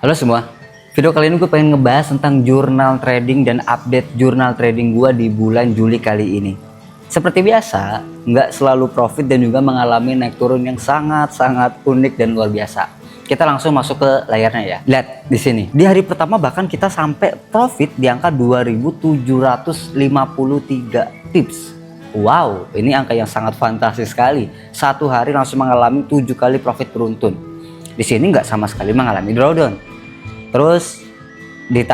Halo semua, video kali ini gue pengen ngebahas tentang jurnal trading dan update jurnal trading gue di bulan Juli kali ini. Seperti biasa, nggak selalu profit dan juga mengalami naik turun yang sangat-sangat unik dan luar biasa. Kita langsung masuk ke layarnya ya. Lihat di sini, di hari pertama bahkan kita sampai profit di angka 2.753 pips. Wow, ini angka yang sangat fantastis sekali. Satu hari langsung mengalami 7 kali profit beruntun. Di sini nggak sama sekali mengalami drawdown. Terus di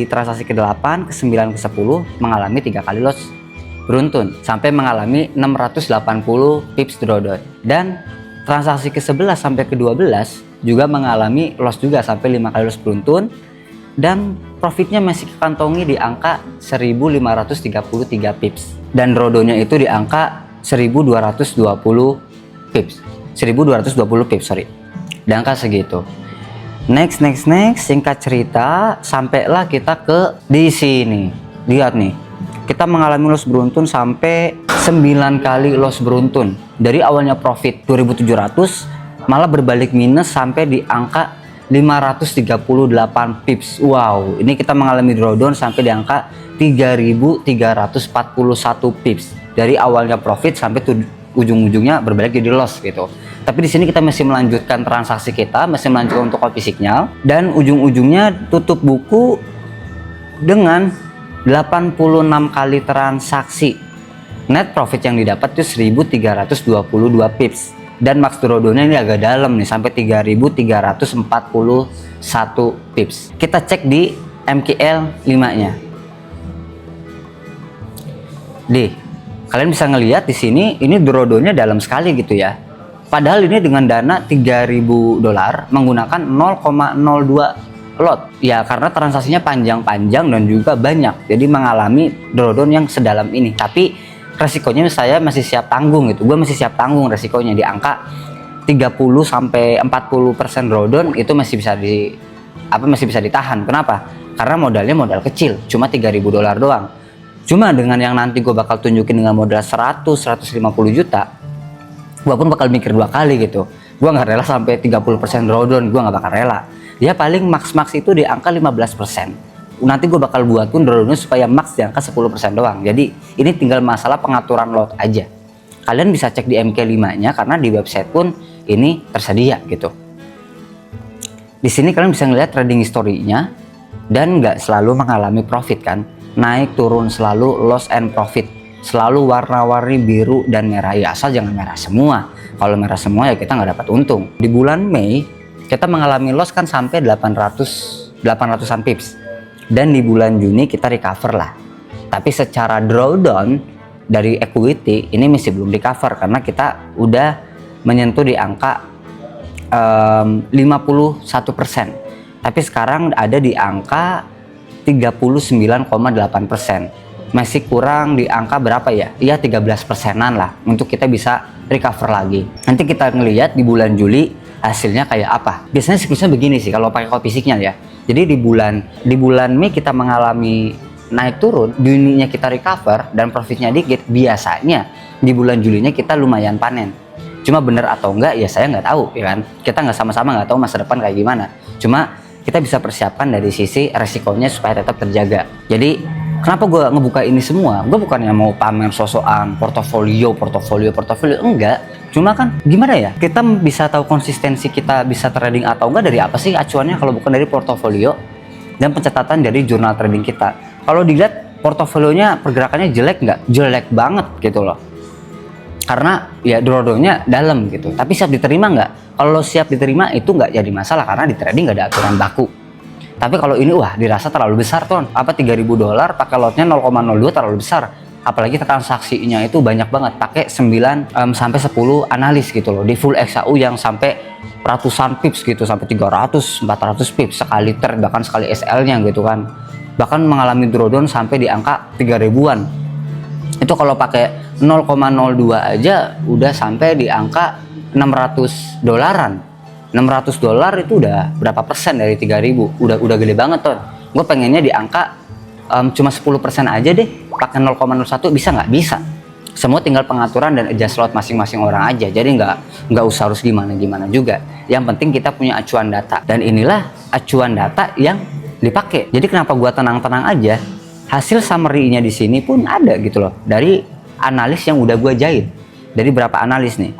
transaksi ke-8, ke-9, ke-10 mengalami 3 kali loss beruntun sampai mengalami 680 pips drawdown. Dan transaksi ke-11 sampai ke-12 juga mengalami loss juga sampai 5 kali loss beruntun dan profitnya masih kekantongi di angka 1533 pips dan drawdownnya itu di angka 1220 pips. 1220 pips, sorry. Di angka segitu. Next, singkat cerita, sampailah kita ke di sini. Lihat nih, kita mengalami loss beruntun sampai 9 kali loss beruntun. Dari awalnya profit 2.700, malah berbalik minus sampai di angka 538 pips. Wow, ini kita mengalami drawdown sampai di angka 3.341 pips. Dari awalnya profit sampai ujung-ujungnya berbalik jadi loss gitu. Tapi di sini kita masih melanjutkan transaksi kita, masih melanjutkan untuk copy signal dan ujung-ujungnya tutup buku dengan 86 kali transaksi. Net profit yang didapat itu 1.322 pips dan max drawdownnya ini agak dalam nih sampai 3.341 pips. Kita cek di MKL 5-nya. Kalian bisa ngelihat di sini ini drawdownnya dalam sekali gitu ya. Padahal ini dengan dana $3.000 menggunakan 0,02 lot. Ya karena transaksinya panjang-panjang dan juga banyak. Jadi mengalami drawdown yang sedalam ini. Tapi resikonya saya masih siap tanggung gitu. Gue masih siap tanggung resikonya di angka 30-40% drawdown itu masih bisa ditahan. Kenapa? Karena modalnya modal kecil, cuma $3.000 doang. Cuma dengan yang nanti gue bakal tunjukin dengan modal 100-150 juta, gue pun bakal mikir 2 kali gitu. Gue nggak rela sampai 30% drawdown, gue nggak bakal rela. Ya paling max itu di angka 15%. Nanti gue bakal buat pun drawdownnya supaya max di angka 10% doang. Jadi ini tinggal masalah pengaturan lot aja. Kalian bisa cek di MK5-nya karena di website pun ini tersedia gitu. Di sini kalian bisa ngeliat trading history-nya dan nggak selalu mengalami profit kan. Naik turun selalu loss and profit. Selalu warna-warni biru dan merah, ya asal jangan merah semua. Kalau merah semua ya kita nggak dapat untung. Di bulan Mei kita mengalami loss kan sampai 800-an pips dan di bulan Juni kita recover lah. Tapi secara drawdown dari equity ini masih belum recover karena kita udah menyentuh di angka 51%. Tapi sekarang ada di angka 39,8%. Masih kurang di angka berapa ya? Iya 13%-an lah untuk kita bisa recover lagi. Nanti kita ngelihat di bulan Juli hasilnya kayak apa. Biasanya siklusnya begini sih kalau pakai copy signal ya. Jadi di bulan Mei kita mengalami naik turun, Juninya kita recover dan profitnya dikit. Biasanya di bulan Julinya kita lumayan panen. Cuma bener atau enggak ya saya nggak tahu ya kan. Kita nggak sama-sama nggak tahu masa depan kayak gimana. Cuma kita bisa persiapkan dari sisi resikonya supaya tetap terjaga. Jadi kenapa gue ngebuka ini semua? Gue bukannya mau pamer sosokan portofolio, enggak. Cuma kan gimana ya? Kita bisa tahu konsistensi kita bisa trading atau enggak dari apa sih acuannya kalau bukan dari portofolio dan pencatatan dari jurnal trading kita. Kalau dilihat portofolionya pergerakannya jelek nggak? Jelek banget gitu loh. Karena ya drawdownnya dalam gitu. Tapi siap diterima nggak? Kalau siap diterima itu nggak jadi masalah karena di trading nggak ada aturan baku. Tapi kalau ini wah dirasa terlalu besar ton. Apa $3.000 pakai lotnya 0,02 terlalu besar. Apalagi transaksinya itu banyak banget pakai 9 sampai 10 analis gitu loh. Di full XAU yang sampai ratusan pips gitu sampai 300 400 pips sekali trade bahkan sekali SL-nya gitu kan. Bahkan mengalami drawdown sampai di angka 3.000-an. Itu kalau pakai 0,02 aja udah sampai di angka $600. $600 itu udah berapa persen dari 3.000? Udah gede banget ton. Gue pengennya di angka cuma 10% aja deh. Pakai 0,01 bisa nggak? Bisa. Semua tinggal pengaturan dan adjust lot masing-masing orang aja. Jadi nggak usah harus gimana juga. Yang penting kita punya acuan data, dan inilah acuan data yang dipakai. Jadi kenapa gua tenang-tenang aja? Hasil summary-nya di sini pun ada gitu loh, dari analis yang udah gua jahit. Dari berapa analis nih?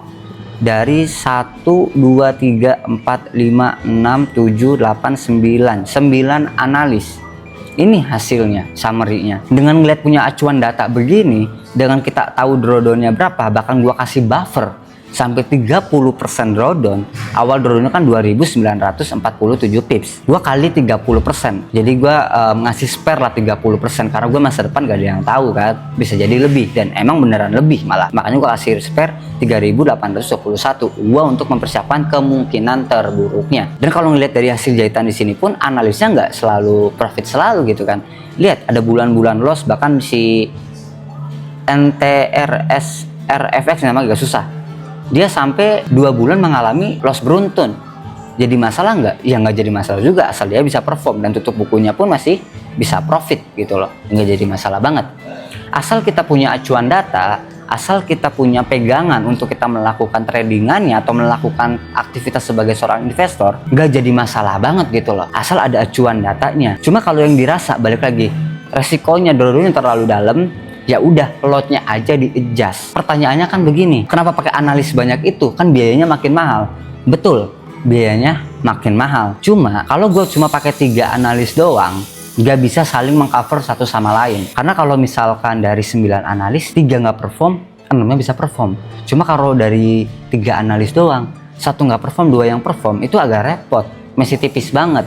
Dari 1, 2, 3, 4, 5, 6, 7, 8, 9 analis. Ini hasilnya, summary-nya. Dengan ngeliat punya acuan data begini, dengan kita tahu drawdown-nya berapa, bahkan gua kasih buffer sampai 30% drawdown. Awal drawdownnya kan 2.947 pips. Gua kali 30%. Jadi gua ngasih spare lah 30%, karena gua masa depan gak ada yang tahu kan. Bisa jadi lebih, dan emang beneran lebih malah. Makanya gua kasih spare 3.821 gua untuk mempersiapkan kemungkinan terburuknya. Dan kalau ngelihat dari hasil jahitan di sini pun, analisnya nggak selalu profit selalu gitu kan. Lihat ada bulan-bulan loss, bahkan si NTRS RFX nama agak susah. Dia sampai 2 bulan mengalami loss beruntun. Jadi masalah nggak? Ya nggak jadi masalah juga, asal dia bisa perform dan tutup bukunya pun masih bisa profit gitu loh. Nggak jadi masalah banget. Asal kita punya acuan data, asal kita punya pegangan untuk kita melakukan tradingannya atau melakukan aktivitas sebagai seorang investor, nggak jadi masalah banget gitu loh. Asal ada acuan datanya. Cuma kalau yang dirasa, balik lagi, resikonya dulu terlalu dalam, ya udah lotnya aja di-adjust. Pertanyaannya kan begini, kenapa pakai analis banyak itu? Kan biayanya makin mahal. Betul, biayanya makin mahal. Cuma kalau gue cuma pakai 3 analis doang, nggak bisa saling mengcover satu sama lain. Karena kalau misalkan dari 9 analis 3 nggak perform, 6-nya bisa perform. Cuma kalau dari 3 analis doang, 1 nggak perform, 2 yang perform, itu agak repot, masih tipis banget.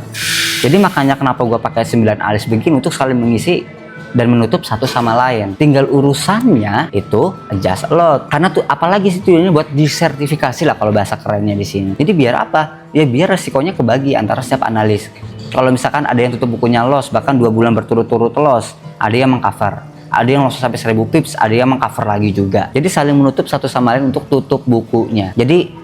Jadi makanya kenapa gue pakai 9 analis begini, untuk saling mengisi dan menutup satu sama lain. Tinggal urusannya itu adjust lot. Karena tuh apalagi sih tujuannya buat disertifikasi lah kalau bahasa kerennya di sini. Jadi biar apa? Ya biar resikonya kebagi antara setiap analis. Kalau misalkan ada yang tutup bukunya loss, bahkan 2 bulan berturut-turut loss, ada yang mengcover. Ada yang loss sampai 1000 pips, ada yang mengcover lagi juga. Jadi saling menutup satu sama lain untuk tutup bukunya. Jadi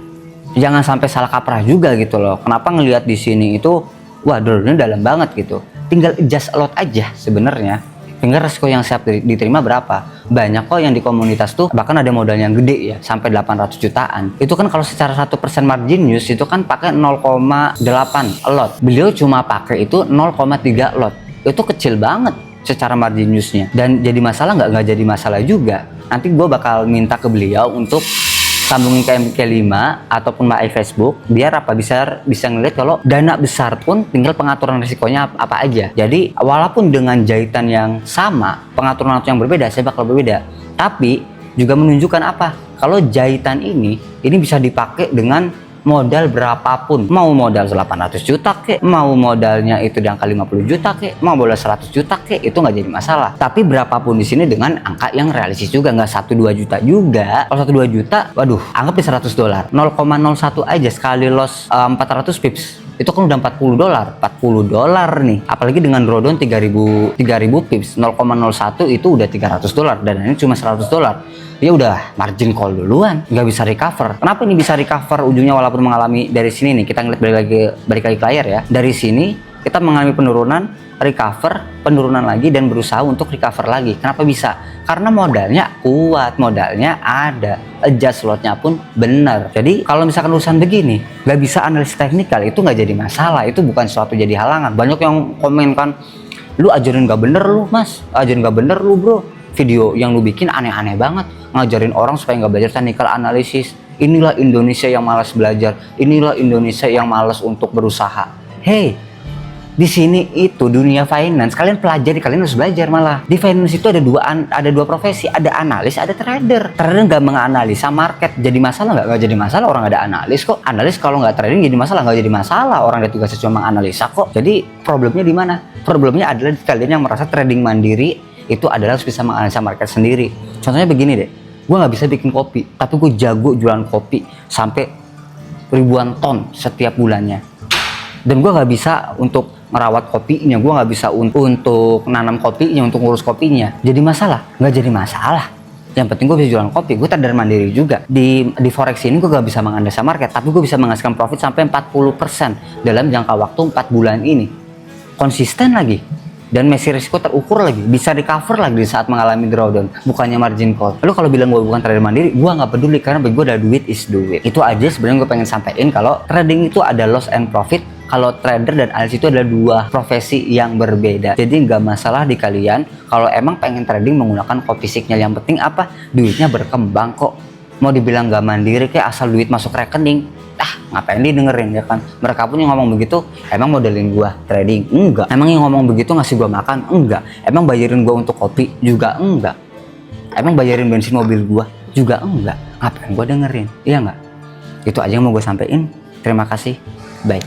jangan sampai salah kaprah juga gitu loh. Kenapa ngelihat di sini itu, wah drawdownnya dalam banget gitu. Tinggal adjust lot aja sebenarnya. Tinggal resiko yang siap diterima berapa. Banyak kok yang di komunitas tuh bahkan ada modal yang gede ya, sampai 800 jutaan. Itu kan kalau secara 1% margin use itu kan pakai 0,8 lot. Beliau cuma pakai itu 0,3 lot. Itu kecil banget secara margin use-nya. Dan jadi masalah nggak jadi masalah juga. Nanti gue bakal minta ke beliau untuk sambungin ke MK5 ataupun My Facebook, biar apa bisa ngeliat kalau dana besar pun tinggal pengaturan risikonya apa aja. Jadi walaupun dengan jahitan yang sama, pengaturan yang berbeda, saya bakal berbeda, tapi juga menunjukkan apa, kalau jahitan ini bisa dipakai dengan modal berapapun. Mau modal 800 juta kek, mau modalnya itu di angka 50 juta kek, mau modal 100 juta kek, itu nggak jadi masalah. Tapi berapapun di sini dengan angka yang realistis juga, nggak 1-2 juta juga. Kalau 1-2 juta, waduh, anggap di $100. 0,01 aja sekali loss 400 pips. Itu kan udah $40 nih. Apalagi dengan drawdown 3000 pips, 0,01 itu udah $300 dan ini cuma $100. Ya udah margin call duluan, nggak bisa recover. Kenapa ini bisa recover ujungnya walaupun mengalami dari sini nih, kita ngeliat balik lagi ke layar ya. Dari sini kita mengalami penurunan, recover, penurunan lagi, dan berusaha untuk recover lagi. Kenapa bisa? Karena modalnya kuat, modalnya ada, adjust lotnya pun bener. Jadi kalau misalkan urusan begini nggak bisa analis teknikal, itu nggak jadi masalah, itu bukan suatu jadi halangan. Banyak yang komen kan, lu ajarin nggak bener lu mas, ajarin nggak bener lu bro, video yang lu bikin aneh-aneh banget, ngajarin orang supaya nggak belajar technical analisis. Inilah Indonesia yang malas belajar, inilah Indonesia yang malas untuk berusaha. Hey, di sini itu dunia finance, kalian pelajari, kalian harus belajar. Malah di finance itu ada dua profesi, ada analis, ada trader. Trader nggak menganalisa market, jadi masalah nggak jadi masalah. Orang ada analis kok. Analis kalau nggak trading jadi masalah, nggak jadi masalah. Orang ada tugasnya cuma menganalisa kok. Jadi problemnya di mana? Problemnya adalah di kalian yang merasa trading mandiri itu adalah harus bisa menganalisa market sendiri. Contohnya begini deh, gue nggak bisa bikin kopi, tapi gue jago jualan kopi sampai ribuan ton setiap bulannya. Dan gue nggak bisa untuk merawat kopinya, gue nggak bisa untuk nanam kopinya, untuk ngurus kopinya. Jadi masalah? Nggak jadi masalah. Yang penting gue bisa jualan kopi, gue trader mandiri juga. Di forex ini gue nggak bisa menganalisa market, tapi gue bisa menghasilkan profit sampai 40% dalam jangka waktu 4 bulan ini. Konsisten lagi. dan masih risiko terukur lagi, bisa recover lagi di saat mengalami drawdown, bukannya margin call. Lalu kalau bilang gue bukan trader mandiri, gue nggak peduli, karena bagi gue ada duit is duit. Itu aja sebenarnya gue pengen sampaikan, kalau trading itu ada loss and profit. Kalau trader dan analis itu adalah dua profesi yang berbeda. Jadi nggak masalah di kalian kalau emang pengen trading menggunakan kopi signal. Yang penting apa? Duitnya berkembang kok. Mau dibilang nggak mandiri kayak asal duit masuk rekening, ngapain didengerin ya kan? Mereka pun yang ngomong begitu, emang modelin gua trading? Enggak. Emang yang ngomong begitu ngasih gua makan? Enggak. Emang bayarin gua untuk kopi? Juga enggak. Emang bayarin bensin mobil gua? Juga enggak. Ngapain gua dengerin? Iya enggak? Itu aja yang mau gue sampaikan. Terima kasih. Bye.